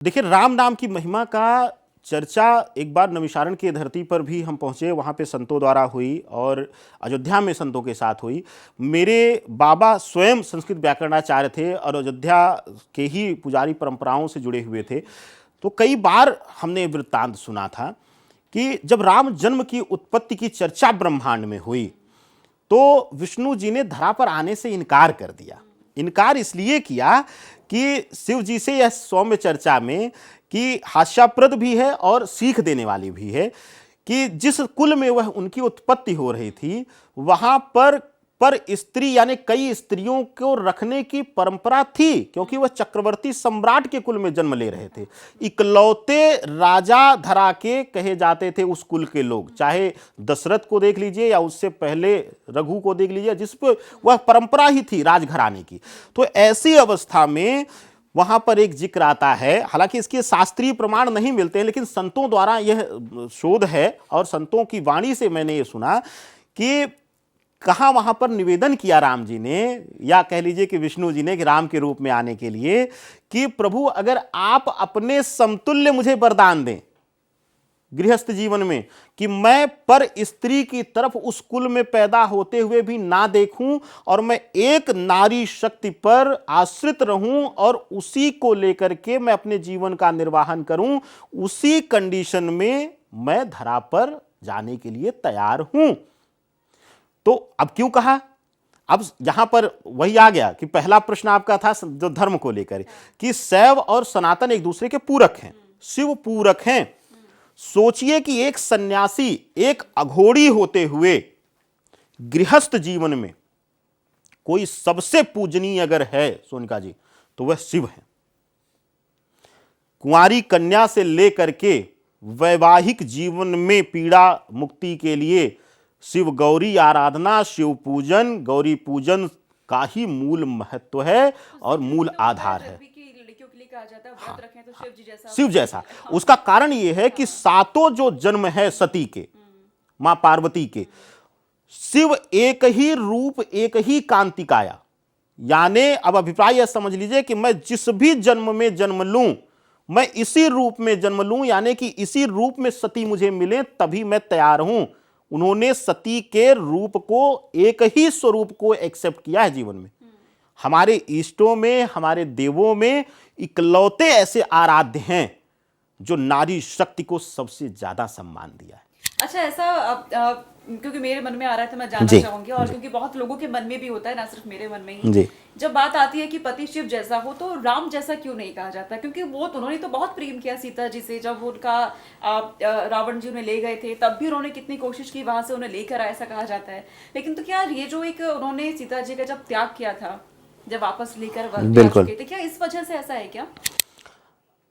देखिए, राम नाम की महिमा का चर्चा एक बार नैमिषारण्य की धरती पर भी हम पहुंचे, वहां पे संतों द्वारा हुई और अयोध्या में संतों के साथ हुई। मेरे बाबा स्वयं संस्कृत व्याकरणाचार्य थे और अयोध्या के ही पुजारी परंपराओं से जुड़े हुए थे। तो कई बार हमने वृत्तांत सुना था कि जब राम जन्म की उत्पत्ति की चर्चा ब्रह्मांड में हुई तो विष्णु जी ने धरा पर आने से इनकार कर दिया। इनकार इसलिए किया कि शिव जी से यह सौम्य चर्चा में कि हास्यास्पद भी है और सीख देने वाली भी है कि जिस कुल में वह उनकी उत्पत्ति हो रही थी वहां पर स्त्री यानी कई स्त्रियों को रखने की परंपरा थी, क्योंकि वह चक्रवर्ती सम्राट के कुल में जन्म ले रहे थे। इकलौते राजा धरा के कहे जाते थे उस कुल के लोग, चाहे दशरथ को देख लीजिए या उससे पहले रघु को देख लीजिए, जिस पर वह परंपरा ही थी राजघराने की। तो ऐसी अवस्था में वहां पर एक जिक्र आता है, हालांकि इसके शास्त्रीय प्रमाण नहीं मिलते हैं, लेकिन संतों द्वारा यह शोध है और संतों की वाणी से मैंने ये सुना कि कहाँ वहां पर निवेदन किया राम जी ने, या कह लीजिए कि विष्णु जी ने, कि राम के रूप में आने के लिए कि प्रभु अगर आप अपने समतुल्य मुझे वरदान दें गृहस्थ जीवन में कि मैं पर स्त्री की तरफ उस कुल में पैदा होते हुए भी ना देखूं और मैं एक नारी शक्ति पर आश्रित रहूं और उसी को लेकर के मैं अपने जीवन का निर्वाहन करूं, उसी कंडीशन में मैं धरा पर जाने के लिए तैयार हूं। तो अब क्यों कहा? अब यहां पर वही आ गया कि पहला प्रश्न आपका था जो धर्म को लेकर कि शैव और सनातन एक दूसरे के पूरक हैं, शिव पूरक हैं। सोचिए कि एक सन्यासी, एक अघोरी होते हुए गृहस्थ जीवन में कोई सबसे पूजनीय अगर है सोनिका जी तो वह शिव है। कुंवारी कन्या से लेकर के वैवाहिक जीवन में पीड़ा मुक्ति के लिए शिव गौरी आराधना, शिव पूजन, गौरी पूजन का ही मूल महत्व है और मूल आधार है। हाँ, शिव जैसा उसका कारण यह है कि सातों जो जन्म है सती के, मां पार्वती के, शिव एक ही रूप, एक ही कांतिकाया, यानी अब अभिप्राय यह समझ लीजिए कि मैं जिस भी जन्म में जन्म लूं मैं इसी रूप में जन्म लूं, यानी कि इसी रूप में सती मुझे मिले तभी मैं तैयार हूं। उन्होंने सती के रूप को, एक ही स्वरूप को एक्सेप्ट किया है जीवन में। हमारे इष्टों में, हमारे देवों में इकलौते ऐसे आराध्य हैं जो नारी शक्ति को सबसे ज्यादा सम्मान दिया है। अच्छा, ऐसा क्योंकि मेरे मन में आ रहा था, मैं जानना चाहूंगी, और क्योंकि बहुत लोगों के मन में भी होता है, ना सिर्फ मेरे मन में ही, जब बात आती है कि पति शिव जैसा हो तो राम जैसा क्यों नहीं कहा जाता? क्योंकि वो उन्होंने तो बहुत प्रेम किया सीता जी से, जब उनका रावण जी उन्हें ले गए थे तब भी उन्होंने कितनी कोशिश की वहां से उन्हें लेकर आया, ऐसा कहा जाता है। लेकिन तो क्या ये जो एक उन्होंने सीता जी का जब त्याग किया था, जब वापस लेकर चुके थे, क्या इस वजह से ऐसा है क्या?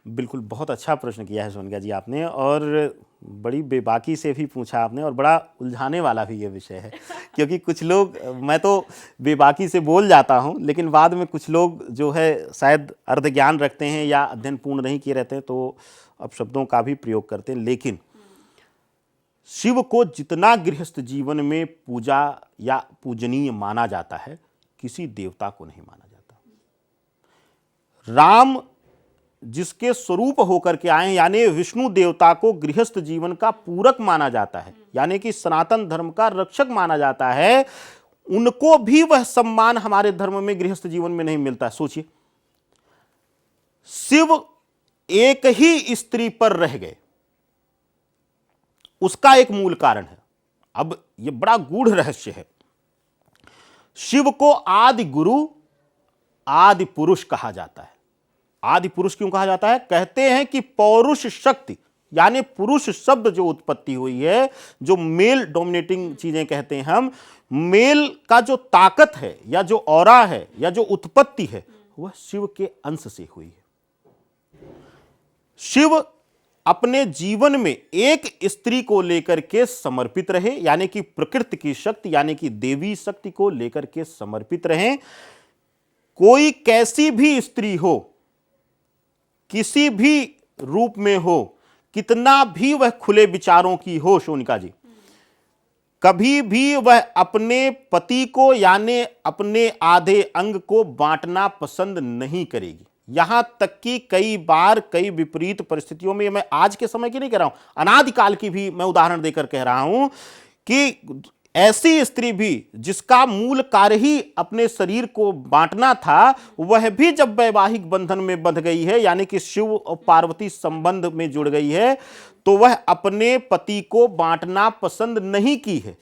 बिल्कुल, बहुत अच्छा प्रश्न किया है सोनिका जी आपने, और बड़ी बेबाकी से भी पूछा आपने, और बड़ा उलझाने वाला भी ये विषय है क्योंकि कुछ लोग, मैं तो बेबाकी से बोल जाता हूँ लेकिन बाद में कुछ लोग जो है शायद अर्ध ज्ञान रखते हैं या अध्ययन पूर्ण नहीं किए रहते हैं तो अब शब्दों का भी प्रयोग करते हैं। लेकिन शिव को जितना गृहस्थ जीवन में पूजा या पूजनीय माना जाता है, किसी देवता को नहीं माना जाता। राम जिसके स्वरूप होकर के आए, यानी विष्णु देवता को गृहस्थ जीवन का पूरक माना जाता है, यानी कि सनातन धर्म का रक्षक माना जाता है, उनको भी वह सम्मान हमारे धर्म में गृहस्थ जीवन में नहीं मिलता। सोचिए, शिव एक ही स्त्री पर रह गए, उसका एक मूल कारण है। अब यह बड़ा गूढ़ रहस्य है। शिव को आदि गुरु, आदि पुरुष कहा जाता है। आदि पुरुष क्यों कहा जाता है? कहते हैं कि पौरुष शक्ति, यानी पुरुष शब्द जो उत्पत्ति हुई है, जो मेल डोमिनेटिंग चीजें कहते हैं हम, मेल का जो ताकत है या जो ऑरा है या जो उत्पत्ति है, वह शिव के अंश से हुई है। शिव अपने जीवन में एक स्त्री को लेकर के समर्पित रहे, यानी कि प्रकृति की शक्ति, यानी कि देवी शक्ति को लेकर के समर्पित रहे। कोई कैसी भी स्त्री हो, किसी भी रूप में हो, कितना भी वह खुले विचारों की हो सोनिका जी, कभी भी वह अपने पति को यानी अपने आधे अंग को बांटना पसंद नहीं करेगी। यहां तक कि कई बार कई विपरीत परिस्थितियों में, मैं आज के समय की नहीं कह रहा हूं, अनादिकाल की भी मैं उदाहरण देकर कह रहा हूं कि ऐसी स्त्री भी जिसका मूल कार्य ही अपने शरीर को बांटना था, वह भी जब वैवाहिक बंधन में बंध गई है, यानी कि शिव और पार्वती संबंध में जुड़ गई है, तो वह अपने पति को बांटना पसंद नहीं की है।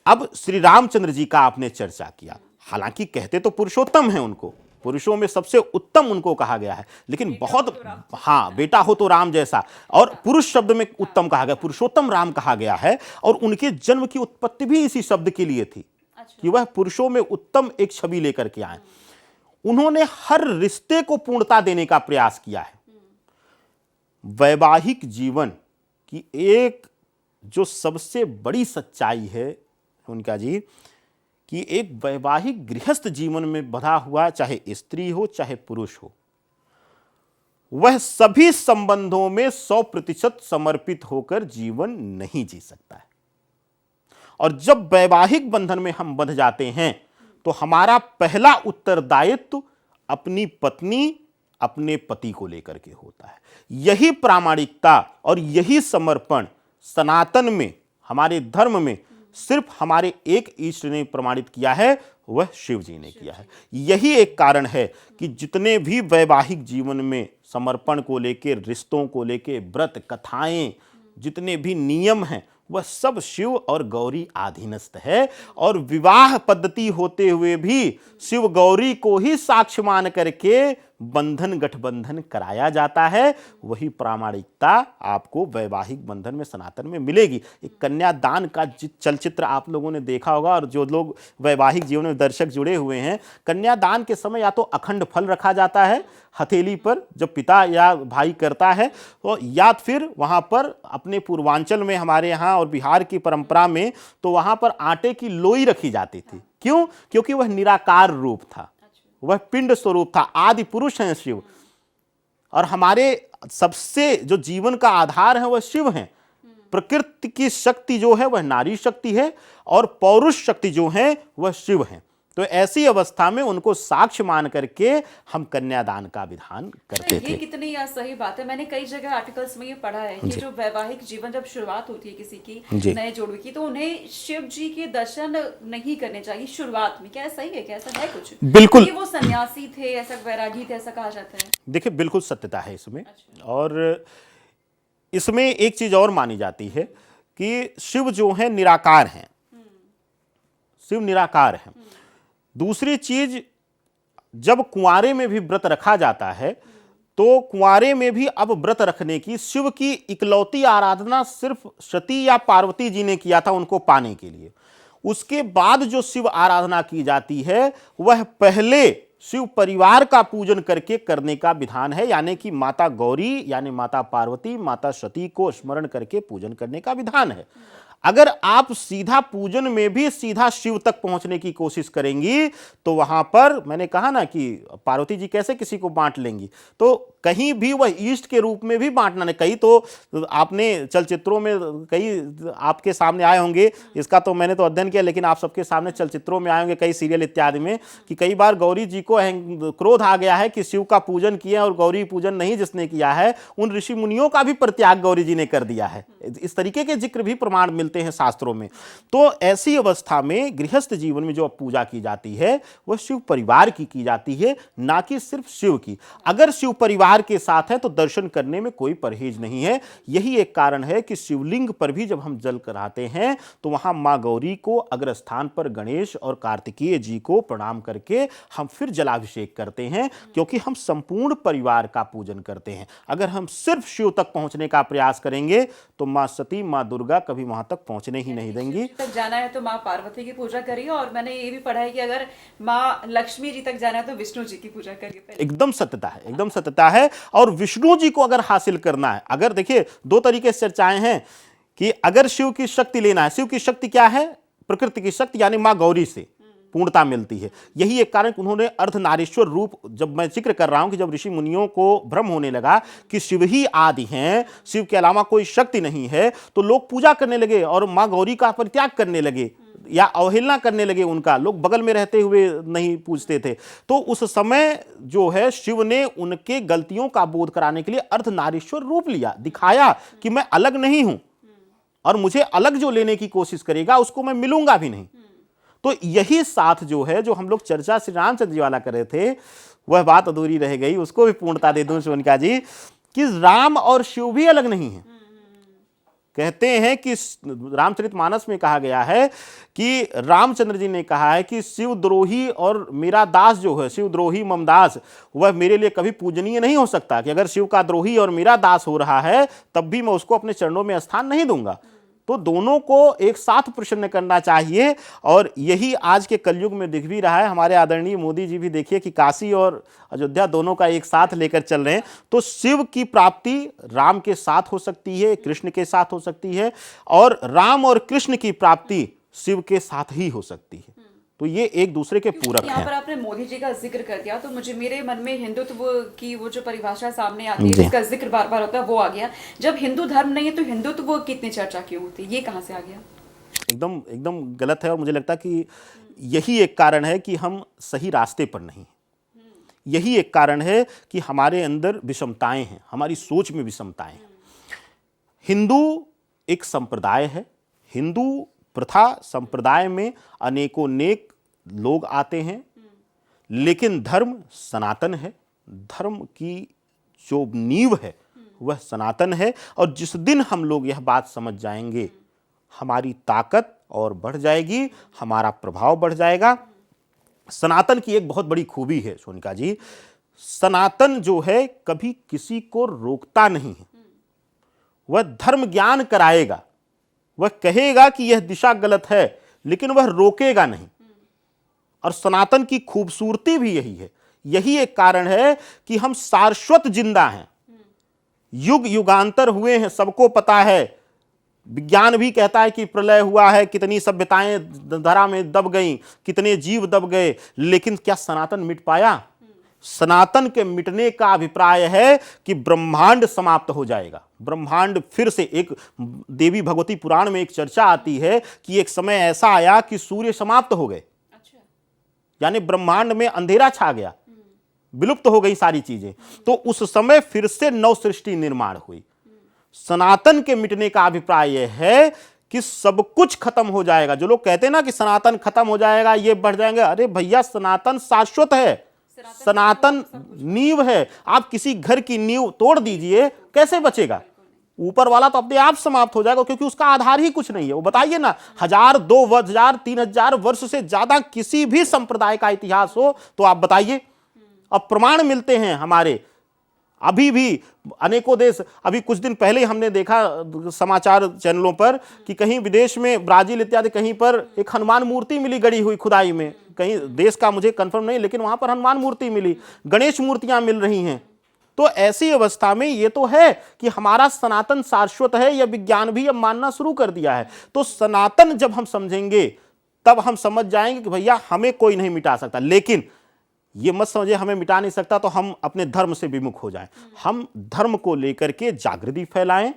अब श्री रामचंद्र जी का आपने चर्चा किया, हालांकि कहते तो पुरुषोत्तम हैं, उनको पुरुषों में सबसे उत्तम उनको कहा गया है, लेकिन बहुत, हाँ, बेटा हो तो राम जैसा, और पुरुष शब्द में उत्तम कहा गया, पुरुषोत्तम राम कहा गया है। और उनके जन्म की उत्पत्ति भी इसी शब्द के लिए थी कि वह पुरुषों में उत्तम एक छवि लेकर के आए। उन्होंने हर रिश्ते को पूर्णता देने का प्रयास किया है। वैवाहिक जीवन की एक जो सबसे बड़ी सच्चाई है उनका जी, कि एक वैवाहिक गृहस्थ जीवन में बंधा हुआ, चाहे स्त्री हो चाहे पुरुष हो, वह सभी संबंधों में 100% समर्पित होकर जीवन नहीं जी सकता है। और जब वैवाहिक बंधन में हम बंध जाते हैं तो हमारा पहला उत्तरदायित्व अपनी पत्नी, अपने पति को लेकर के होता है। यही प्रामाणिकता और यही समर्पण सनातन में, हमारे धर्म में सिर्फ हमारे एक ईष्ट ने प्रमाणित किया है, वह शिव जी ने किया है। यही एक कारण है कि जितने भी वैवाहिक जीवन में समर्पण को लेके, रिश्तों को लेके, व्रत कथाएं, जितने भी नियम हैं, वह सब शिव और गौरी अधीनस्थ है। और विवाह पद्धति होते हुए भी शिव गौरी को ही साक्ष्य मान करके बंधन गठबंधन कराया जाता है। वही प्रामाणिकता आपको वैवाहिक बंधन में सनातन में मिलेगी। एक कन्यादान का चलचित्र आप लोगों ने देखा होगा, और जो लोग वैवाहिक जीवन में दर्शक जुड़े हुए हैं, कन्यादान के समय या तो अखंड फल रखा जाता है हथेली पर जब पिता या भाई करता है, तो या फिर वहां पर अपने पूर्वांचल में, हमारे यहाँ और बिहार की परंपरा में, तो वहां पर आटे की लोई रखी जाती थी। क्यों? क्योंकि वह निराकार रूप था, वह पिंड स्वरूप था, आदि पुरुष हैं शिव। और हमारे सबसे जो जीवन का आधार है वह शिव हैं। प्रकृति की शक्ति जो है वह नारी शक्ति है, और पौरुष शक्ति जो है वह शिव है। तो ऐसी अवस्था में उनको साक्ष्य मान करके हम कन्यादान का विधान करते थे। ये कितनी सही बात है। मैंने कई जगह आर्टिकल्स में ये पढ़ा है कि जो वैवाहिक जीवन जब शुरुआत होती है किसी की, नए जोड़े की, तो उन्हें शिव जी के दर्शन नहीं करने चाहिए शुरुआत में। क्या सही है? क्या ऐसा है कुछ? बिल्कुल, वो सन्यासी थे, ऐसा वैरागी थे, ऐसा कहा जाता है। देखिए, बिल्कुल सत्यता है इसमें। और इसमें एक चीज और मानी जाती है कि शिव जो है निराकार हैं, शिव निराकार हैं। दूसरी चीज, जब कुंवारे में भी व्रत रखा जाता है, तो कुंवारे में भी अब व्रत रखने की, शिव की इकलौती आराधना सिर्फ सती या पार्वती जी ने किया था उनको पाने के लिए। उसके बाद जो शिव आराधना की जाती है वह पहले शिव परिवार का पूजन करके करने का विधान है, यानी कि माता गौरी यानी माता पार्वती, माता सती को स्मरण करके पूजन करने का विधान है। अगर आप सीधा पूजन में भी सीधा शिव तक पहुंचने की कोशिश करेंगी, तो वहां पर मैंने कहा ना कि पार्वती जी कैसे किसी को बांट लेंगी, तो कहीं भी वह ईष्ट के रूप में भी बांटना नहीं। कई तो आपने चलचित्रों में कई आपके सामने आए होंगे, इसका तो मैंने तो अध्ययन किया, लेकिन आप सबके सामने चलचित्रों में आए होंगे कई सीरियल इत्यादि में, कि कई बार गौरी जी को क्रोध आ गया है कि शिव का पूजन किया और गौरी पूजन नहीं जिसने किया है, उन ऋषि मुनियों का भी परित्याग गौरी जी ने कर दिया है। इस तरीके के जिक्र भी प्रमाण मिलते हैं शास्त्रों में। तो ऐसी अवस्था में गृहस्थ जीवन में जो पूजा की जाती है वह शिव परिवार की जाती है, ना कि सिर्फ शिव की। अगर शिव परिवार के साथ है तो दर्शन करने में कोई परहेज नहीं है। यही एक कारण है कि शिवलिंग पर भी जब हम जल चढ़ाते हैं तो वहां मां गौरी को, अग्रस्थान पर गणेश और कार्तिकेय जी को प्रणाम करके हम फिर जलाभिषेक करते हैं, क्योंकि हम संपूर्ण परिवार का पूजन करते हैं। अगर हम सिर्फ शिव तक पहुंचने का प्रयास करेंगे तो मां सती, मां दुर्गा कभी वहां तक पहुंचने ही नहीं देंगी। तक जाना है तो मां पार्वती की पूजा करिए, और मैंने ये भी पढ़ा है कि अगर मां लक्ष्मी जी तक जाना है तो विष्णु जी की पूजा करिए। एकदम सत्यता है, एकदम सत्यता है। और विष्णु जी को अगर हासिल करना है, अगर देखिए दो तरीके से चर्चाएं हैं कि अगर शिव की शक्ति लेना है, शिव की शक्ति क्या है? प्रकृति की शक्ति यानी मां गौरी से, पूर्णता मिलती है। यही एक कारण कि उन्होंने अर्धनारीश्वर रूप, जब मैं जिक्र कर रहा हूं कि जब ऋषि मुनियों को भ्रम होने लगा कि शिव ही आदि हैं, शिव के अलावा कोई शक्ति नहीं है, तो लोग पूजा करने लगे और मां गौरी का परित्याग करने लगे या अवहेलना करने लगे उनका। लोग बगल में रहते हुए नहीं पूजते थे। तो उस समय जो है शिव ने उनके गलतियों का बोध कराने के लिए अर्धनारीश्वर रूप लिया, दिखाया कि मैं अलग नहीं हूं और मुझे अलग जो लेने की कोशिश करेगा उसको मैं मिलूंगा भी नहीं। तो यही साथ जो है, जो हम लोग चर्चा श्री रामचंद्र जी वाला कर रहे थे, वह बात अधूरी रह गई, उसको भी पूर्णता दे दूं सोनिका जी, कि राम और शिव भी अलग नहीं है। कहते हैं कि रामचरितमानस में कहा गया है कि रामचंद्र जी ने कहा है कि शिवद्रोही और मेरा दास जो है, शिवद्रोही ममदास, वह मेरे लिए कभी पूजनीय नहीं हो सकता, कि अगर शिव का द्रोही और मेरा दास हो रहा है तब भी मैं उसको अपने चरणों में स्थान नहीं दूंगा। तो दोनों को एक साथ प्रसन्न करना चाहिए, और यही आज के कलयुग में दिख भी रहा है। हमारे आदरणीय मोदी जी भी देखिए कि काशी और अयोध्या दोनों का एक साथ लेकर चल रहे हैं। तो शिव की प्राप्ति राम के साथ हो सकती है, कृष्ण के साथ हो सकती है, और राम और कृष्ण की प्राप्ति शिव के साथ ही हो सकती है। तो ये एक दूसरे के पूरक हैं। यहाँ पर आपने मोदी जी का जिक्र कर दिया, तो मुझे मेरे मन में हिंदुत्व की वो जो परिभाषा सामने आती है, जिसका जिक्र बार बार होता है, वो आ गया। जब हिंदू धर्म नहीं है तो हिंदुत्व की इतनी चर्चा क्यों होती है? ये कहाँ से आ गया? एकदम एकदम गलत है, और मुझे लगता है कि यही एक कारण है कि हम सही रास्ते पर नहीं। यही एक कारण है कि हमारे अंदर विषमताएं हैं, हमारी सोच में विषमताएं हैं। हिंदू एक संप्रदाय है, हिंदू प्रथा संप्रदाय में अनेकों नेक लोग आते हैं, लेकिन धर्म सनातन है। धर्म की जो नींव है वह सनातन है, और जिस दिन हम लोग यह बात समझ जाएंगे, हमारी ताकत और बढ़ जाएगी, हमारा प्रभाव बढ़ जाएगा। सनातन की एक बहुत बड़ी खूबी है सोनिका जी, सनातन जो है कभी किसी को रोकता नहीं है। वह धर्म ज्ञान कराएगा, वह कहेगा कि यह दिशा गलत है, लेकिन वह रोकेगा नहीं। और सनातन की खूबसूरती भी यही है। यही एक कारण है कि हम शाश्वत जिंदा हैं। युग युगांतर हुए हैं, सबको पता है। विज्ञान भी कहता है कि प्रलय हुआ है, कितनी सभ्यताएं धरा में दब गईं, कितने जीव दब गए, लेकिन क्या सनातन मिट पाया? सनातन के मिटने का अभिप्राय है कि ब्रह्मांड समाप्त हो जाएगा। ब्रह्मांड फिर से, एक देवी भगवती पुराण में एक चर्चा आती है कि एक समय ऐसा आया कि सूर्य समाप्त हो गए, यानी ब्रह्मांड में अंधेरा छा गया, विलुप्त हो गई सारी चीजें। तो उस समय फिर से नव सृष्टि निर्माण हुई। सनातन के मिटने का अभिप्राय यह है कि सब कुछ खत्म हो जाएगा। जो लोग कहते हैं ना कि सनातन खत्म हो जाएगा, ये बढ़ जाएंगे, अरे भैया सनातन शाश्वत है, सनातन नींव है। आप किसी घर की नींव तोड़ दीजिए, कैसे बचेगा? ऊपर वाला तो अपने आप समाप्त हो जाएगा, क्योंकि उसका आधार ही कुछ नहीं है। वो बताइए ना, 1000, 2000, 3000 वर्ष से ज्यादा किसी भी संप्रदाय का इतिहास हो तो आप बताइए। अब प्रमाण मिलते हैं हमारे, अभी भी अनेकों देश, अभी कुछ दिन पहले हमने देखा समाचार चैनलों पर कि कहीं विदेश में, ब्राजील इत्यादि कहीं पर एक हनुमान मूर्ति मिली गड़ी हुई खुदाई में, कहीं देश का मुझे कंफर्म नहीं, लेकिन वहां पर हनुमान मूर्ति मिली, गणेश मूर्तियां मिल रही हैं। तो ऐसी अवस्था में ये तो है कि हमारा सनातन शाश्वत है, यह विज्ञान भी अब मानना शुरू कर दिया है। तो सनातन जब हम समझेंगे तब हम समझ जाएंगे कि भैया हमें कोई नहीं मिटा सकता। लेकिन ये मत समझे हमें मिटा नहीं सकता तो हम अपने धर्म से विमुख हो जाएं। हम धर्म को लेकर के जागृति फैलाएं।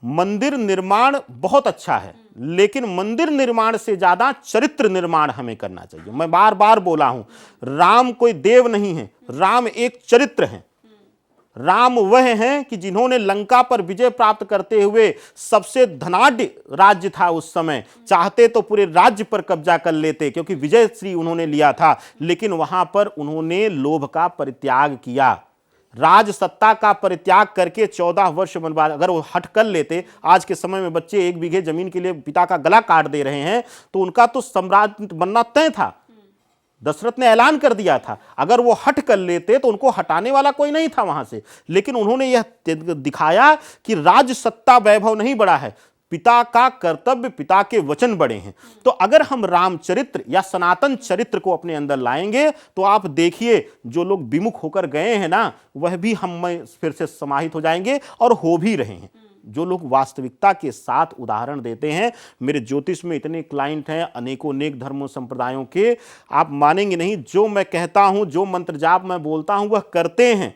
मंदिर निर्माण बहुत अच्छा है, लेकिन मंदिर निर्माण से ज्यादा चरित्र निर्माण हमें करना चाहिए। मैं बार बार बोला हूं, राम कोई देव नहीं है, राम एक चरित्र है। राम वह हैं कि जिन्होंने लंका पर विजय प्राप्त करते हुए, सबसे धनाढ्य राज्य था उस समय, चाहते तो पूरे राज्य पर कब्जा कर लेते, क्योंकि विजय श्री उन्होंने लिया था, लेकिन वहां पर उन्होंने लोभ का परित्याग किया, राज सत्ता का परित्याग करके 14 वर्ष वनवास। अगर वो हट कर लेते, आज के समय में बच्चे 1 बीघे जमीन के लिए पिता का गला काट दे रहे हैं, तो उनका तो सम्राट बनना तय था। दशरथ ने ऐलान कर दिया था। अगर वो हट कर लेते तो उनको हटाने वाला कोई नहीं था वहां से। लेकिन उन्होंने यह दिखाया कि राज सत्ता वैभव नहीं बढ़ा है, पिता का कर्तव्य, पिता के वचन बड़े हैं। तो अगर हम रामचरित्र या सनातन चरित्र को अपने अंदर लाएंगे तो आप देखिए, जो लोग विमुख होकर गए हैं ना, वह भी हम में फिर से समाहित हो जाएंगे और हो भी रहे हैं। जो लोग वास्तविकता के साथ उदाहरण देते हैं। मेरे ज्योतिष में इतने क्लाइंट हैं अनेकों अनेक धर्मों संप्रदायों के, आप मानेंगे नहीं, जो मैं कहता हूं, जो मंत्र जाप मैं बोलता हूं वह करते हैं,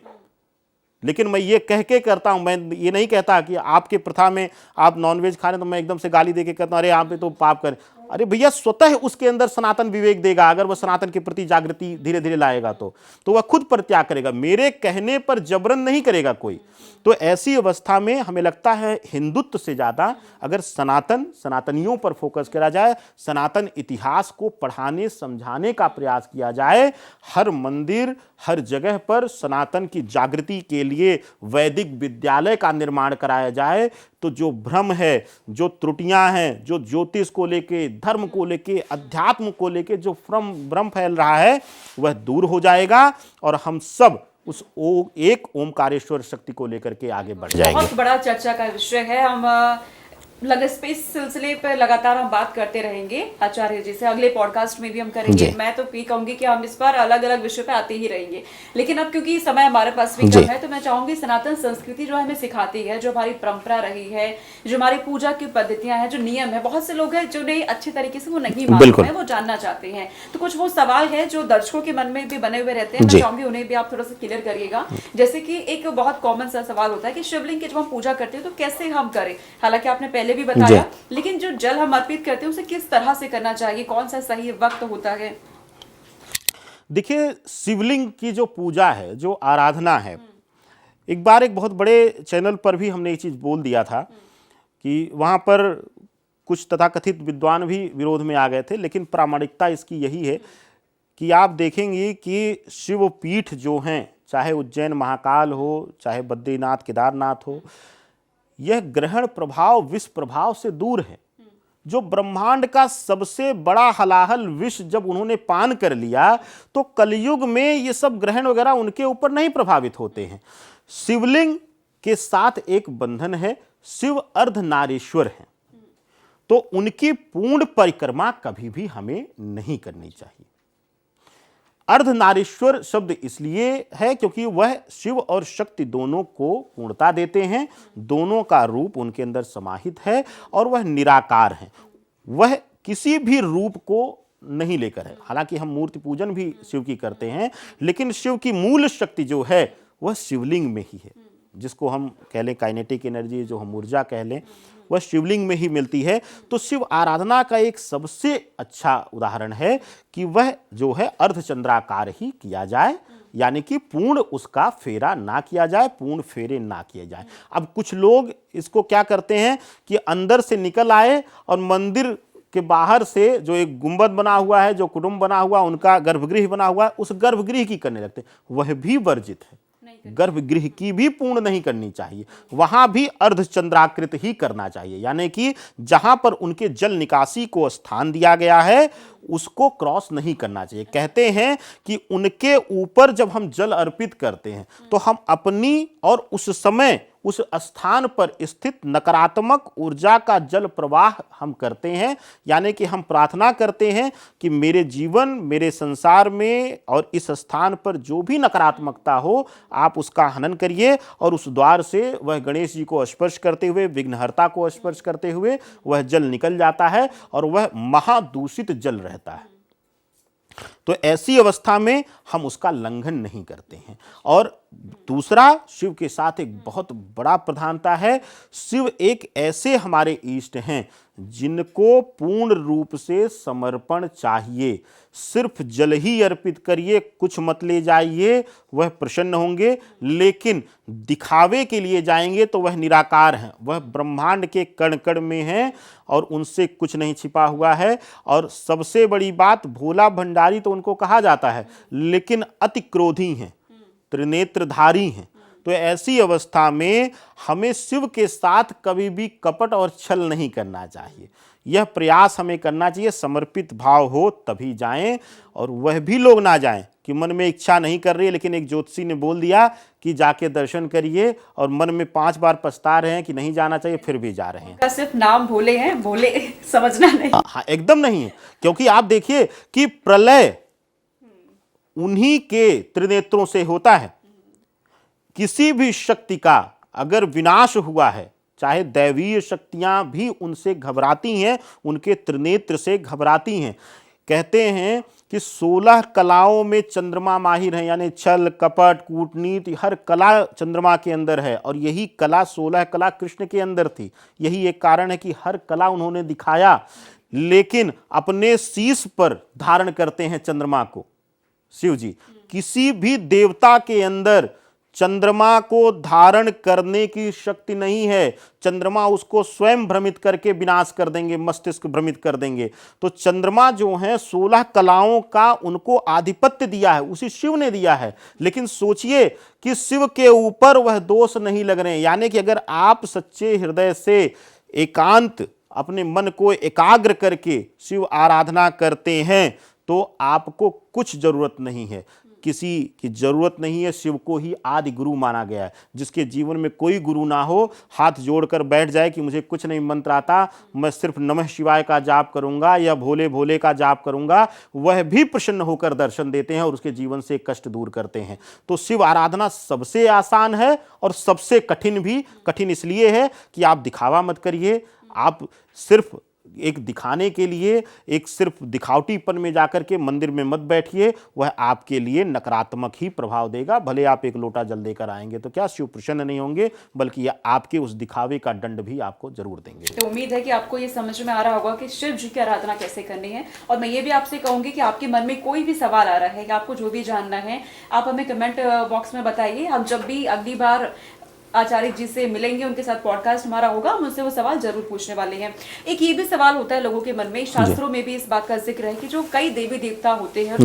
लेकिन मैं ये कह के करता हूं। मैं ये नहीं कहता कि आपके प्रथा में आप नॉनवेज खा रहे हैं तो मैं एकदम से गाली दे के कहता हूं अरे आप तो पाप करें। अरे भैया, स्वतः उसके अंदर सनातन विवेक देगा। अगर वह सनातन के प्रति जागृति धीरे धीरे लाएगा तो वह खुद परित्याग करेगा, मेरे कहने पर जबरन नहीं करेगा कोई। तो ऐसी अवस्था में हमें लगता है हिंदुत्व से ज्यादा अगर सनातनियों पर फोकस करा जाए, सनातन इतिहास को पढ़ाने समझाने का प्रयास किया जाए, हर मंदिर हर जगह पर सनातन की जागृति के लिए वैदिक विद्यालय का निर्माण कराया जाए, तो जो भ्रम है, जो त्रुटियां हैं, जो ज्योतिष को लेके, धर्म को लेके, अध्यात्म को लेके जो भ्रम फैल रहा है वह दूर हो जाएगा और हम सब उस एक ओमकारेश्वर शक्ति को लेकर के आगे बढ़ जाएंगे। बहुत बड़ा चर्चा का विषय है। हम स्पेस सिलसिले पर लगातार हम बात करते रहेंगे आचार्य जी से, अगले पॉडकास्ट में भी हम करेंगे। मैं तो ये कहूंगी कि हम इस पर अलग अलग विषय पे आते ही रहेंगे, लेकिन अब क्योंकि समय हमारे पास भी कम है तो मैं चाहूंगी सनातन संस्कृति जो हमें सिखाती है, जो हमारी परंपरा रही है, जो हमारी पूजा की पद्धतियां हैं, जो नियम है, बहुत से लोग हैं जो नहीं अच्छे तरीके से वो नहीं मानते हैं, वो जानना चाहते हैं। तो कुछ वो सवाल है जो दर्शकों के मन में भी बने हुए रहते हैं, मैं चाहूंगी उन्हें भी आप थोड़ा सा क्लियर करिएगा। जैसे कि एक बहुत कॉमन सा सवाल होता है कि शिवलिंग की जब हम पूजा करते हैं तो कैसे हम करें, हालांकि आपने पहले भी बताया, लेकिन जो जल हम अर्पित करते हैं उसे किस तरह से करना चाहिए, कौन सा सही वक्त होता है? देखिए, शिवलिंग की जो पूजा है, जो आराधना है, एक बार एक बहुत बड़े चैनल पर भी हमने ये चीज बोल दिया था कि वहां पर कुछ तथाकथित विद्वान भी विरोध में आ गए थे, लेकिन प्रामाणिकता इसकी यही है कि आप देखेंगे कि शिवपीठ जो हैं, चाहे उज्जैन महाकाल हो, चाहे बद्रीनाथ केदारनाथ हो, यह ग्रहण प्रभाव विष प्रभाव से दूर है। जो ब्रह्मांड का सबसे बड़ा हलाहल विष जब उन्होंने पान कर लिया तो कलयुग में ये सब ग्रहण वगैरह उनके ऊपर नहीं प्रभावित होते हैं। शिवलिंग के साथ एक बंधन है, शिव अर्धनारीश्वर हैं, तो उनकी पूर्ण परिक्रमा कभी भी हमें नहीं करनी चाहिए। अर्धनारीश्वर शब्द इसलिए है क्योंकि वह शिव और शक्ति दोनों को पूर्णता देते हैं, दोनों का रूप उनके अंदर समाहित है और वह निराकार है, वह किसी भी रूप को नहीं लेकर है। हालांकि हम मूर्ति पूजन भी शिव की करते हैं, लेकिन शिव की मूल शक्ति जो है वह शिवलिंग में ही है, जिसको हम कह लें काइनेटिक एनर्जी, जो हम ऊर्जा कह लें, वह शिवलिंग में ही मिलती है। तो शिव आराधना का एक सबसे अच्छा उदाहरण है कि वह जो है अर्धचंद्राकार ही किया जाए, यानी कि पूर्ण उसका फेरा ना किया जाए, पूर्ण फेरे ना किए जाए। अब कुछ लोग इसको क्या करते हैं कि अंदर से निकल आए और मंदिर के बाहर से जो एक गुंबद बना हुआ है, जो कुटुंब बना हुआ, उनका गर्भगृह बना हुआ है, उस गर्भगृह की करने लगते हैं। वह भी वर्जित है, गर्भगृह की भी पूर्ण नहीं करनी चाहिए, वहां भी अर्धचंद्राकृत ही करना चाहिए, यानी कि जहां पर उनके जल निकासी को स्थान दिया गया है उसको क्रॉस नहीं करना चाहिए। कहते हैं कि उनके ऊपर जब हम जल अर्पित करते हैं तो हम अपनी और उस समय उस स्थान पर स्थित नकारात्मक ऊर्जा का जल प्रवाह हम करते हैं, यानी कि हम प्रार्थना करते हैं कि मेरे जीवन, मेरे संसार में और इस स्थान पर जो भी नकारात्मकता हो आप उसका हनन करिए, और उस द्वार से वह गणेश जी को स्पर्श करते हुए, विघ्नहर्ता को स्पर्श करते हुए वह जल निकल जाता है और वह महादूषित जल रहता है। तो ऐसी अवस्था में हम उसका लंघन नहीं करते हैं। और दूसरा, शिव के साथ एक बहुत बड़ा प्रधानता है, शिव एक ऐसे हमारे इष्ट हैं जिनको पूर्ण रूप से समर्पण चाहिए। सिर्फ जल ही अर्पित करिए, कुछ मत ले जाइए, वह प्रसन्न होंगे, लेकिन दिखावे के लिए जाएंगे तो वह निराकार हैं, वह ब्रह्मांड के कण कण में हैं और उनसे कुछ नहीं छिपा हुआ है। और सबसे बड़ी बात, भोला भंडारी तो उनको कहा जाता है, लेकिन अति क्रोधी हैं, त्रिनेत्रधारी हैं। तो ऐसी अवस्था में हमें शिव के साथ कभी भी कपट और छल नहीं करना चाहिए। यह प्रयास हमें करना चाहिए, समर्पित भाव हो तभी जाएं, और वह भी लोग ना जाएं कि मन में इच्छा नहीं कर रही है, लेकिन एक ज्योतिषी ने बोल दिया कि जाके दर्शन करिए और मन में 5 बार पछता रहे हैं कि नहीं जाना चाहिए, फिर भी जा रहे हैं। सिर्फ नाम भोले हैं, भोले समझना नहीं। हाँ, एकदम नहीं है, क्योंकि आप देखिए कि प्रलय उन्हीं के त्रिनेत्रों से होता है। किसी भी शक्ति का अगर विनाश हुआ है, चाहे दैवीय शक्तियां भी उनसे घबराती हैं, उनके त्रिनेत्र से घबराती हैं। कहते हैं कि 16 कलाओं में चंद्रमा माहिर है, यानी छल कपट कूटनीति हर कला चंद्रमा के अंदर है, और यही कला 16 कला कृष्ण के अंदर थी। यही एक कारण है कि हर कला उन्होंने दिखाया, लेकिन अपने शीश पर धारण करते हैं चंद्रमा को शिव जी। किसी भी देवता के अंदर चंद्रमा को धारण करने की शक्ति नहीं है। चंद्रमा उसको स्वयं भ्रमित करके विनाश कर देंगे, मस्तिष्क भ्रमित कर देंगे। तो चंद्रमा जो है 16 कलाओं का उनको आधिपत्य दिया है, उसी शिव ने दिया है। लेकिन सोचिए कि शिव के ऊपर वह दोष नहीं लग रहे हैं। यानी कि अगर आप सच्चे हृदय से एकांत अपने मन को एकाग्र करके शिव आराधना करते हैं तो आपको कुछ जरूरत नहीं है, किसी की जरूरत नहीं है। शिव को ही आदि गुरु माना गया है। जिसके जीवन में कोई गुरु ना हो, हाथ जोड़कर बैठ जाए कि मुझे कुछ नहीं मंत्र आता, मैं सिर्फ नमः शिवाय का जाप करूंगा या भोले भोले का जाप करूंगा, वह भी प्रसन्न होकर दर्शन देते हैं और उसके जीवन से कष्ट दूर करते हैं। तो शिव आराधना सबसे आसान है और सबसे कठिन भी। कठिन इसलिए है कि आप दिखावा मत करिए, आप सिर्फ एक दिखाने के लिए, एक सिर्फ दिखावटीपन में जाकर के मंदिर में मत बैठिए, वह आपके लिए नकारात्मक ही प्रभाव देगा। भले आप एक लोटा जल देकर आएंगे तो क्या शिव प्रसन्न नहीं होंगे, बल्कि यह आपके उस दिखावे का दंड भी आपको जरूर देंगे। तो उम्मीद है कि आपको ये समझ में आ रहा होगा कि शिव जी की आराधना कैसे करनी है। और मैं ये भी आपसे कहूंगी कि आपके मन में कोई भी सवाल आ रहा है कि आपको जो भी जानना है, आप हमें कमेंट बॉक्स में बताइए। हम जब भी अगली बार आचार्य जी से मिलेंगे, उनके साथ पॉडकास्ट हमारा होगा, हम उनसे वो सवाल जरूर पूछने वाले हैं। एक ये भी सवाल होता है लोगों के मन में, शास्त्रों में भी इस बात का जिक्र है कि जो कई देवी देवता होते हैं,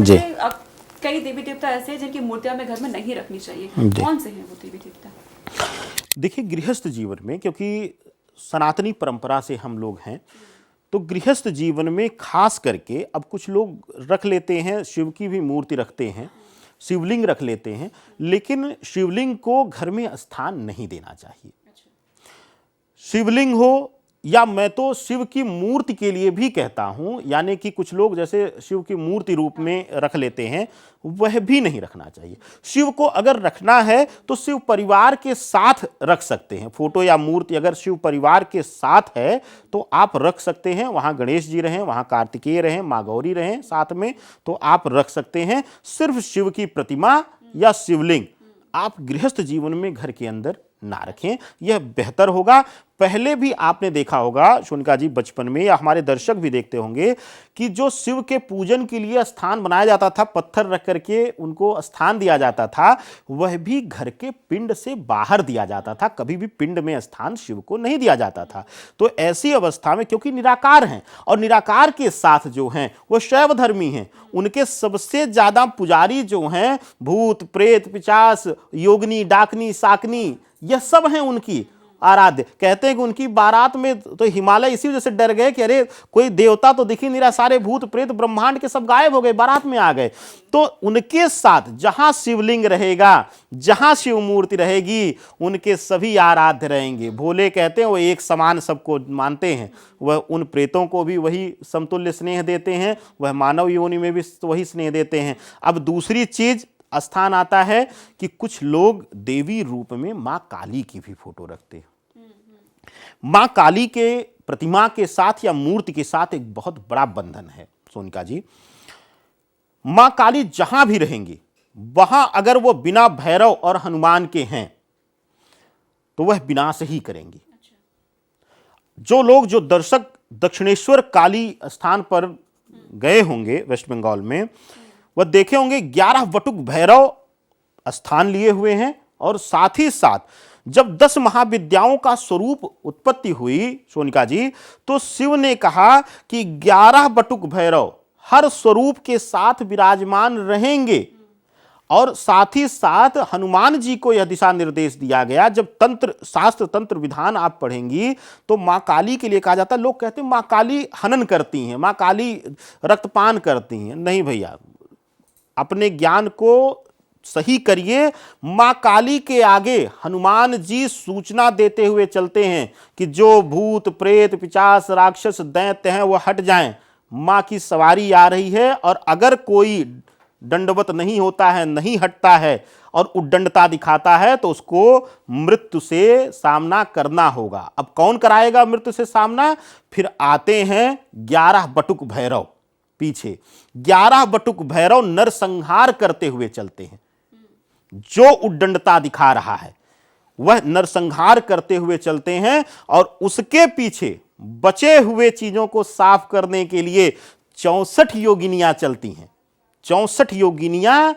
कई देवी देवता ऐसे हैं जिनकी मूर्तियां हमें घर में नहीं रखनी चाहिए। कौन से हैं वो देवी देवता? देखिए, गृहस्थ जीवन में, क्योंकि सनातनी परंपरा से हम लोग हैं, तो गृहस्थ जीवन में खास करके अब कुछ लोग रख लेते हैं, शिव की भी मूर्ति रखते हैं, शिवलिंग रख लेते हैं, लेकिन शिवलिंग को घर में स्थान नहीं देना चाहिए। शिवलिंग हो या मैं तो शिव की मूर्ति के लिए भी कहता हूं, यानी कि कुछ लोग जैसे शिव की मूर्ति रूप में रख लेते हैं, वह भी नहीं रखना चाहिए। शिव को अगर रखना है तो शिव परिवार के साथ रख सकते हैं। फोटो या मूर्ति अगर शिव परिवार के साथ है तो आप रख सकते हैं। वहां गणेश जी रहें, वहां कार्तिकेय रहें, माँ गौरी रहें साथ में, तो आप रख सकते हैं। सिर्फ शिव की प्रतिमा या शिवलिंग आप गृहस्थ जीवन में घर के अंदर ना रखें, यह बेहतर होगा। पहले भी आपने देखा होगा सोनिका जी बचपन में, या हमारे दर्शक भी देखते होंगे, कि जो शिव के पूजन के लिए स्थान बनाया जाता था, पत्थर रख करके उनको स्थान दिया जाता था, वह भी घर के पिंड से बाहर दिया जाता था। कभी भी पिंड में स्थान शिव को नहीं दिया जाता था। तो ऐसी अवस्था में, क्योंकि निराकार हैं और निराकार के साथ जो हैं वो शैव धर्मी हैं, उनके सबसे ज्यादा पुजारी जो हैं भूत प्रेत पिशाच योगिनी डाकनी साकनी, यह सब हैं उनकी आराध्य। कहते हैं कि उनकी बारात में तो हिमालय इसी वजह से डर गए कि अरे कोई देवता तो दिख ही नहीं रहा, सारे भूत प्रेत ब्रह्मांड के सब गायब हो गए, बारात में आ गए। तो उनके साथ जहां शिवलिंग रहेगा, जहां शिव मूर्ति रहेगी, उनके सभी आराध्य रहेंगे। भोले कहते हैं वो एक समान सबको मानते हैं, वह उन प्रेतों को भी वही समतुल्य स्नेह देते हैं, वह मानव योनि में भी वही स्नेह देते हैं। अब दूसरी चीज स्थान आता है कि कुछ लोग देवी रूप में मां काली की भी फोटो रखते हैं। मां काली के प्रतिमा के साथ या मूर्ति के साथ एक बहुत बड़ा बंधन है सोनिका जी। मां काली जहां भी रहेंगी, वहां अगर वो बिना भैरव और हनुमान के हैं तो वह विनाश ही करेंगी। जो लोग, जो दर्शक दक्षिणेश्वर काली स्थान पर गए होंगे वेस्ट बंगाल में, वह देखे होंगे 11 वटुक भैरव स्थान लिए हुए हैं। और साथ ही साथ जब 10 महाविद्याओं का स्वरूप उत्पत्ति हुई सोनिका जी, तो शिव ने कहा कि 11 वटुक भैरव हर स्वरूप के साथ विराजमान रहेंगे। और साथ ही साथ हनुमान जी को यह दिशा निर्देश दिया गया। जब तंत्र शास्त्र तंत्र विधान आप पढ़ेंगी तो मां काली के लिए कहा जाता है, लोग कहते हैं मां काली हनन करती हैं, मां काली रक्तपान करती हैं। नहीं भैया, अपने ज्ञान को सही करिए। मां काली के आगे हनुमान जी सूचना देते हुए चलते हैं कि जो भूत प्रेत पिशाच राक्षस दैत्य हैं वो हट जाएं, मां की सवारी आ रही है। और अगर कोई दंडवत नहीं होता है, नहीं हटता है और उद्दंडता दिखाता है, तो उसको मृत्यु से सामना करना होगा। अब कौन कराएगा मृत्यु से सामना? फिर आते हैं 11 बटुक भैरव पीछे। 11 बटुक भैरव नरसंहार करते हुए चलते हैं। जो उद्दंडता दिखा रहा है वह नरसंहार करते हुए चलते हैं, और उसके पीछे बचे हुए चीजों को साफ करने के लिए 64 योगिनियां चलती हैं। 64 योगिनियां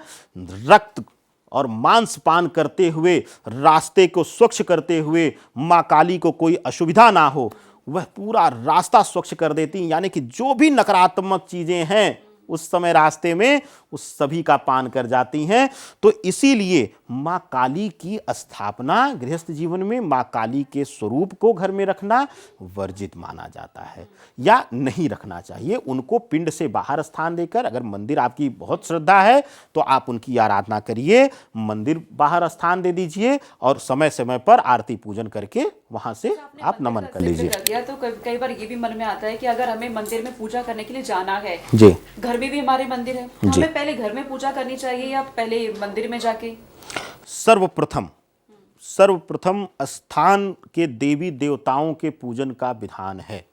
रक्त और मांस पान करते हुए, रास्ते को स्वच्छ करते हुए, मां काली को कोई असुविधा ना हो वह पूरा रास्ता स्वच्छ कर देती हैं। यानी कि जो भी नकारात्मक चीजें हैं उस समय रास्ते में, उस सभी का पान कर जाती हैं। तो इसीलिए मां काली की स्थापना गृहस्थ जीवन में, मां काली के स्वरूप को घर में रखना वर्जित माना जाता है या नहीं रखना चाहिए। उनको पिंड से बाहर स्थान देकर, अगर मंदिर आपकी बहुत श्रद्धा है तो आप उनकी आराधना करिए, मंदिर बाहर स्थान दे दीजिए और समय समय पर आरती पूजन करके वहां से आप नमन कर लीजिए। तो कई बार ये भी मन में आता है कि अगर हमें मंदिर में पूजा करने के लिए जाना है, जी, घर में भी हमारे मंदिर है, तो हमें पहले घर में पूजा करनी चाहिए या पहले मंदिर में जाके? सर्वप्रथम स्थान के देवी देवताओं के पूजन का विधान है।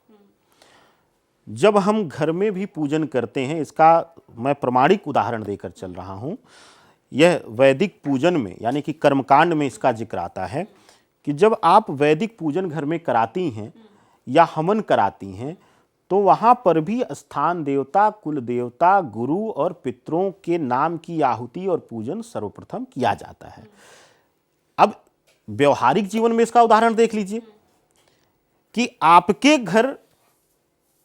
जब हम घर में भी पूजन करते हैं, इसका मैं प्रमाणिक उदाहरण देकर चल रहा हूं। यह वैदिक पूजन में यानी कि कर्मकांड में इसका जिक्र आता है कि जब आप वैदिक पूजन घर में कराती हैं या हवन कराती हैं, तो वहाँ पर भी स्थान देवता, कुल देवता, गुरु और पितरों के नाम की आहुति और पूजन सर्वप्रथम किया जाता है। अब व्यवहारिक जीवन में इसका उदाहरण देख लीजिए कि आपके घर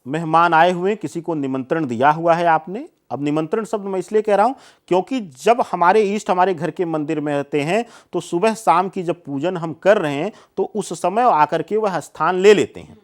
मेहमान आए हुए, किसी को निमंत्रण दिया हुआ है आपने। अब निमंत्रण शब्द मैं इसलिए कह रहा हूं क्योंकि जब हमारे इष्ट हमारे घर के मंदिर में रहते हैं तो सुबह शाम की जब पूजन हम कर रहे हैं तो उस समय आकर के वह स्थान ले लेते हैं।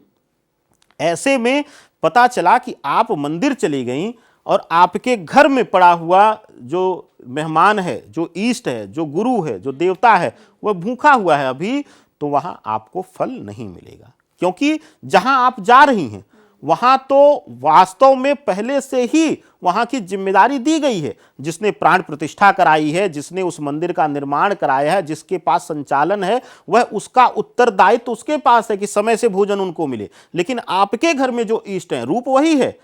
ऐसे में पता चला कि आप मंदिर चली गईं और आपके घर में पड़ा हुआ जो मेहमान है, जो इष्ट है, जो गुरु है, जो देवता है, वह भूखा हुआ है अभी, तो वहां आपको फल नहीं मिलेगा। क्योंकि जहां आप जा रही हैं वहां तो वास्तव में पहले से ही वहां की जिम्मेदारी दी गई है। जिसने प्राण प्रतिष्ठा कराई है, जिसने उस मंदिर का निर्माण कराया है, जिसके पास संचालन है, वह उसका उत्तरदायित्व उसके पास है कि समय से भोजन उनको मिले। लेकिन आपके घर में जो इष्ट है, रूप वही है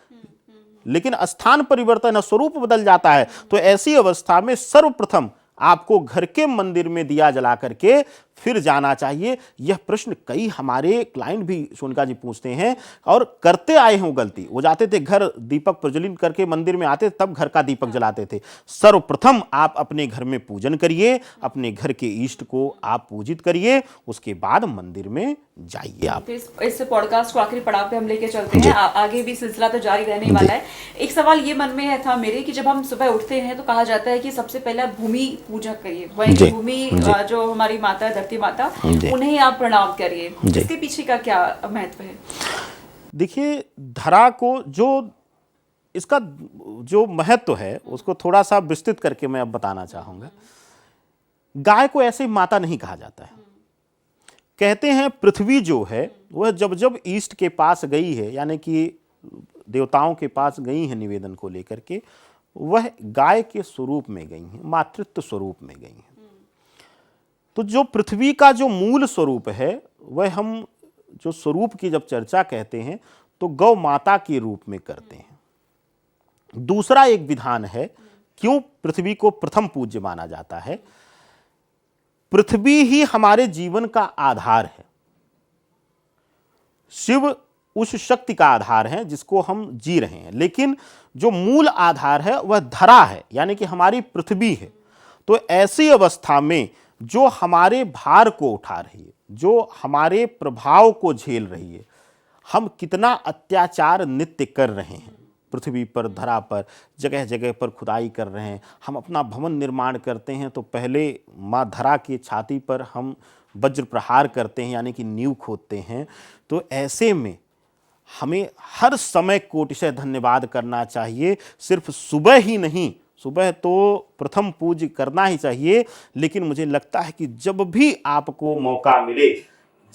लेकिन स्थान परिवर्तन है, स्वरूप बदल जाता है। तो ऐसी अवस्था में सर्वप्रथम आपको घर के मंदिर में दिया जला करके फिर जाना चाहिए। यह प्रश्न कई हमारे क्लाइंट भी सोनिका जी पूछते हैं और करते आए हैं वो गलती। वो जाते थे घर, दीपक प्रज्वलित करके मंदिर में आते, तब घर का दीपक जलाते थे। सर्वप्रथम आप अपने घर में पूजन करिए, अपने घर के इष्ट को आप पूजित करिए, उसके बाद मंदिर में जाइए आप। इस पॉडकास्ट को आखिरी पड़ाव पे हम लेके चलते हैं, आगे भी सिलसिला तो जारी रहने वाला है। एक सवाल ये मन में था मेरे कि जब हम सुबह उठते हैं तो कहा जाता है कि सबसे पहले भूमि पूजा करिए, वही भूमि जो हमारी माता है, धरती माता, उन्हें आप प्रणाम करिए। इसके पीछे का क्या महत्व है? देखिए, धरा को जो इसका जो महत्व है उसको थोड़ा सा विस्तृत करके मैं अब बताना चाहूंगा। गाय को ऐसे माता नहीं कहा जाता है। कहते हैं पृथ्वी जो है वह जब जब ईस्ट के पास गई है, यानी कि देवताओं के पास गई है निवेदन को लेकर के, वह गाय के स्वरूप में गई हैं, मातृत्व स्वरूप में गई हैं। तो जो पृथ्वी का जो मूल स्वरूप है, वह हम जो स्वरूप की जब चर्चा कहते हैं तो गौ माता के रूप में करते हैं। दूसरा एक विधान है, क्यों पृथ्वी को प्रथम पूज्य माना जाता है? पृथ्वी ही हमारे जीवन का आधार है। शिव उस शक्ति का आधार है जिसको हम जी रहे हैं, लेकिन जो मूल आधार है वह धरा है, यानी कि हमारी पृथ्वी है। तो ऐसी अवस्था में जो हमारे भार को उठा रही है, जो हमारे प्रभाव को झेल रही है, हम कितना अत्याचार नित्य कर रहे हैं पृथ्वी पर, धरा पर, जगह जगह पर खुदाई कर रहे हैं। हम अपना भवन निर्माण करते हैं तो पहले माँ धरा की छाती पर हम वज्र प्रहार करते हैं, यानी कि नींव खोदते हैं। तो ऐसे में हमें हर समय कोटिशः धन्यवाद करना चाहिए। सिर्फ सुबह ही नहीं, सुबह तो प्रथम पूज्य करना ही चाहिए, लेकिन मुझे लगता है कि जब भी आपको मौका मिले,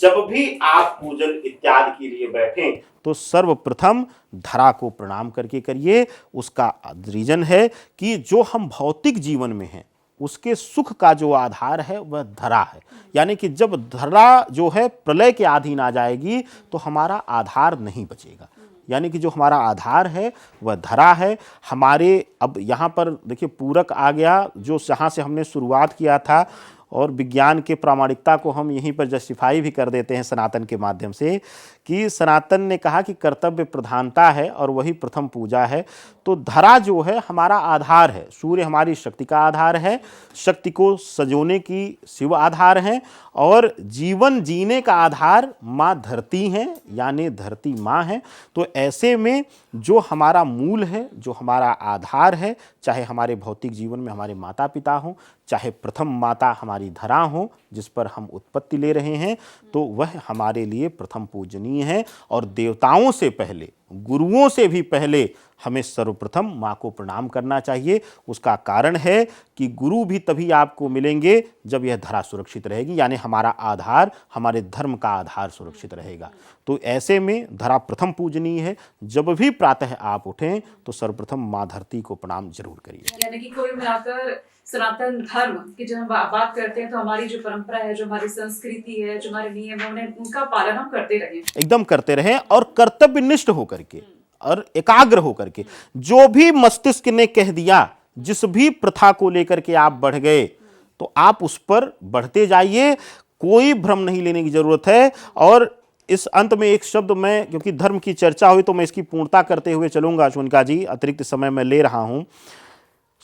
जब भी आप पूजन इत्यादि के लिए बैठें तो सर्वप्रथम धरा को प्रणाम करके करिए। उसका रीजन है कि जो हम भौतिक जीवन में हैं उसके सुख का जो आधार है वह धरा है, यानी कि जब धरा जो है प्रलय के अधीन आ जाएगी तो हमारा आधार नहीं बचेगा, यानी कि जो हमारा आधार है वह धरा है हमारे। अब यहाँ पर देखिए पूरक आ गया, जो जहाँ से हमने शुरुआत किया था, और विज्ञान के प्रामाणिकता को हम यहीं पर जस्टिफाई भी कर देते हैं सनातन के माध्यम से, कि सनातन ने कहा कि कर्तव्य प्रधानता है और वही प्रथम पूजा है। तो धरा जो है हमारा आधार है, सूर्य हमारी शक्ति का आधार है, शक्ति को सजोने की शिव आधार हैं, और जीवन जीने का आधार माँ धरती हैं, यानी धरती माँ है। तो ऐसे में जो हमारा मूल है, जो हमारा आधार है, चाहे हमारे भौतिक जीवन में हमारे माता पिता हों, चाहे प्रथम माता हमारी धरा हो जिस पर हम उत्पत्ति ले रहे हैं, तो वह हमारे लिए प्रथम पूजनीय है। और देवताओं से पहले, गुरुओं से भी पहले हमें सर्वप्रथम माँ को प्रणाम करना चाहिए। उसका कारण है कि गुरु भी तभी आपको मिलेंगे जब यह धरा सुरक्षित रहेगी, यानी हमारा आधार, हमारे धर्म का आधार सुरक्षित रहेगा। तो ऐसे में धरा प्रथम पूजनीय है। जब भी प्रातः आप उठें तो सर्वप्रथम माँ धरती को प्रणाम जरूर करिए। यानी कि कुल मिलाकर सनातन धर्म की जब हम बात करते हैं तो हमारी जो परंपरा है, जो हमारी संस्कृति है, जो हमारे नियम है, उन्हें उनका पालन हम करते रहें, एकदम करते रहें, और कर्तव्यनिष्ठ होकर के और एकाग्र होकर के। जो भी मस्तिष्क ने कह दिया, जिस भी प्रथा को लेकर के आप बढ़ गए, तो आप उस पर बढ़ते जाइए, कोई भ्रम नहीं लेने की जरूरत है। और इस अंत में एक शब्द मैं, क्योंकि धर्म की चर्चा हुई तो मैं इसकी पूर्णता करते हुए चलूंगा, चुनका जी अतिरिक्त समय मैं ले रहा हूं।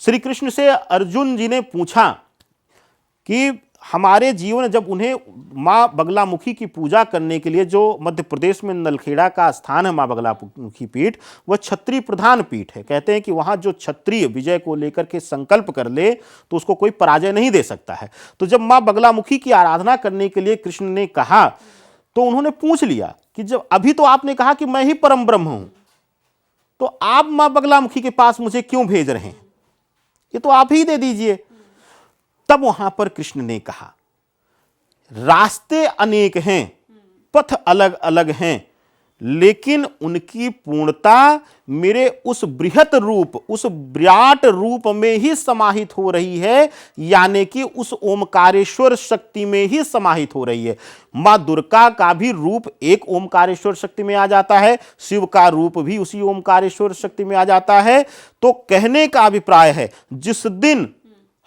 श्री कृष्ण से अर्जुन जी ने पूछा कि हमारे जीवन, जब उन्हें माँ बगलामुखी की पूजा करने के लिए, जो मध्य प्रदेश में नलखेड़ा का स्थान है माँ बगलामुखी पीठ, वह क्षत्रिय प्रधान पीठ है। कहते हैं कि वहाँ जो क्षत्रिय विजय को लेकर के संकल्प कर ले तो उसको कोई पराजय नहीं दे सकता है। तो जब माँ बगलामुखी की आराधना करने के लिए कृष्ण ने कहा तो उन्होंने पूछ लिया कि जब अभी तो आपने कहा कि मैं ही परम ब्रह्म हूं, तो आप माँ बगलामुखी के पास मुझे क्यों भेज रहे हैं, ये तो आप ही दे दीजिए। तब वहां पर कृष्ण ने कहा, रास्ते अनेक हैं, पथ अलग अलग हैं, लेकिन उनकी पूर्णता मेरे उस बृहत रूप, उस विराट रूप में ही समाहित हो रही है, यानी कि उस ओमकारेश्वर शक्ति में ही समाहित हो रही है। मां दुर्गा का भी रूप एक ओमकारेश्वर शक्ति में आ जाता है, शिव का रूप भी उसी ओमकारेश्वर शक्ति में आ जाता है। तो कहने का अभिप्राय है, जिस दिन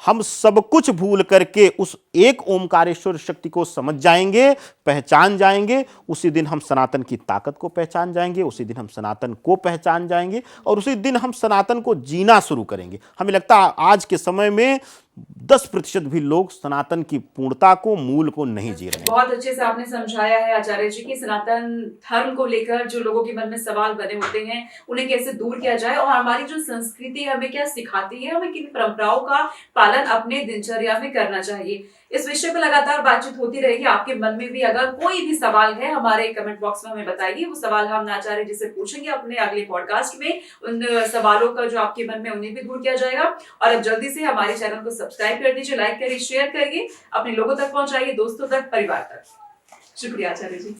हम सब कुछ भूल करके उस एक ओमकारेश्वर शक्ति को समझ जाएंगे, पहचान जाएंगे, उसी दिन हम सनातन की ताकत को पहचान जाएंगे, उसी दिन हम सनातन को पहचान जाएंगे, और उसी दिन हम सनातन को जीना शुरू करेंगे। हमें लगता है आज के समय में 10% भी लोग सनातन की पूर्णता को, मूल को नहीं जी रहे हैं। बहुत अच्छे से आपने समझाया है आचार्य जी कि सनातन धर्म को लेकर जो लोगों के मन में सवाल बने होते हैं उन्हें कैसे दूर किया जाए, और हमारी जो संस्कृति हमें क्या सिखाती है, हमें किन परंपराओं का पालन अपने दिनचर्या में करना चाहिए। इस विषय पर लगातार बातचीत होती रहेगी। आपके मन में भी अगर कोई भी सवाल है, हमारे कमेंट बॉक्स में हमें बताइए। वो सवाल हम आचार्य जी से पूछेंगे अपने अगले पॉडकास्ट में। उन सवालों का जो आपके मन में, उन्हें भी दूर किया जाएगा। और अब जल्दी से हमारे चैनल को सब्सक्राइब कर दीजिए, लाइक करिए, शेयर करिए, अपने लोगों तक पहुंचाइए, दोस्तों तक, परिवार तक। शुक्रिया आचार्य जी।